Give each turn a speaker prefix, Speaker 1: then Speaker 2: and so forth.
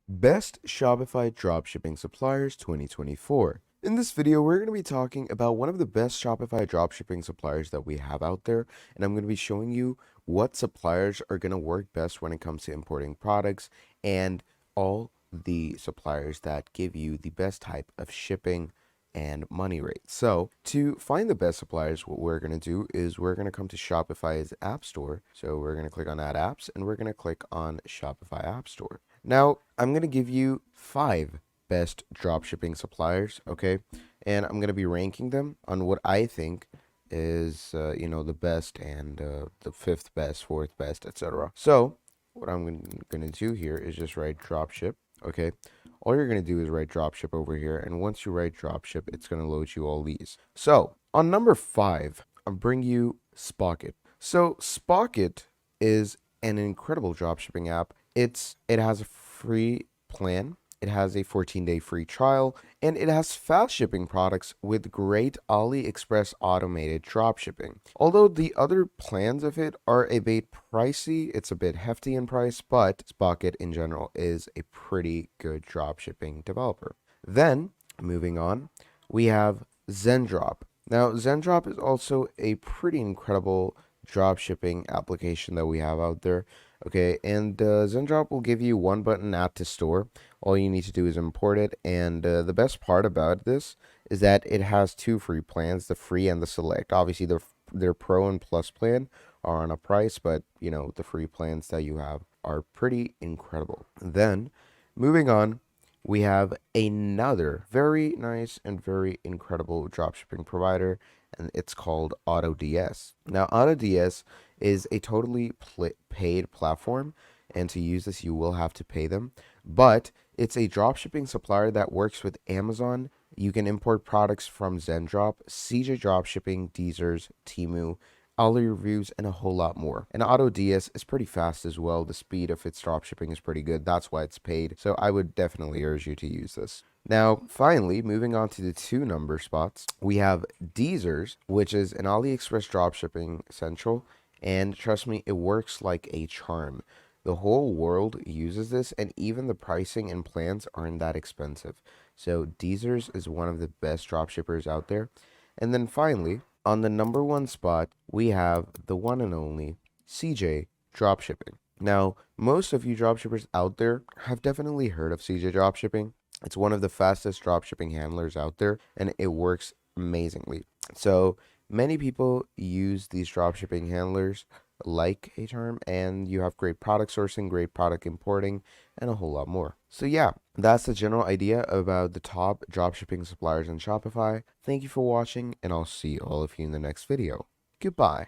Speaker 1: Best Shopify Dropshipping Suppliers 2024. In this video, we're going to be talking about one of the best Shopify dropshipping suppliers that we have out there, and I'm going to be showing you what suppliers are going to work best when it comes to importing products and all the suppliers that give you the best type of shipping and money rate. So to find the best suppliers, what we're going to do is we're going to come to Shopify's App Store. So we're going to click on Add Apps and we're going to click on Shopify App Store. Now, I'm going to give you 5 best dropshipping suppliers, okay? And I'm going to be ranking them on what I think is, the best and the 5th best, 4th best, etc. So, what I'm going to do here is just write dropship, okay? All you're going to do is write dropship over here, and once you write dropship, it's going to load you all these. So, on number 5, I'll bring you Spocket. So, Spocket is an incredible dropshipping app. It has a free plan. It has a 14-day free trial, and it has fast shipping products with great AliExpress automated dropshipping. Although the other plans of it are a bit pricey, it's a bit hefty in price, but Spocket in general is a pretty good dropshipping developer. Then, moving on, we have Zendrop. Now, Zendrop is also a pretty incredible dropshipping application that we have out there. Okay, and Zendrop will give you one button add to store. All you need to do is import it, and the best part about this is that it has 2 free plans, the free and the select. Obviously, their pro and plus plan are on a price, but the free plans that you have are pretty incredible. Then, moving on, we have another very nice and very incredible dropshipping provider, and it's called AutoDS. Now, AutoDS is a totally paid platform, and to use this, you will have to pay them. But it's a dropshipping supplier that works with Amazon. You can import products from Zendrop, CJ Dropshipping, Deezers, Temu, Ali Reviews, and a whole lot more. And AutoDS is pretty fast as well. The speed of its dropshipping is pretty good. That's why it's paid. So I would definitely urge you to use this. Now, finally, moving on to the 2 number spots, we have Deezers, which is an AliExpress dropshipping central. And trust me, it works like a charm. The whole world uses this, and even the pricing and plans aren't that expensive. So Deezers is one of the best dropshippers out there. And then finally, on the number 1 spot, we have the one and only CJ Dropshipping. Now, most of you dropshippers out there have definitely heard of CJ Dropshipping. It's one of the fastest dropshipping handlers out there, and it works amazingly. So many people use these dropshipping handlers like a term, and you have great product sourcing, great product importing, and a whole lot more. So yeah, that's the general idea about the top dropshipping suppliers on Shopify. Thank you for watching, and I'll see all of you in the next video. Goodbye.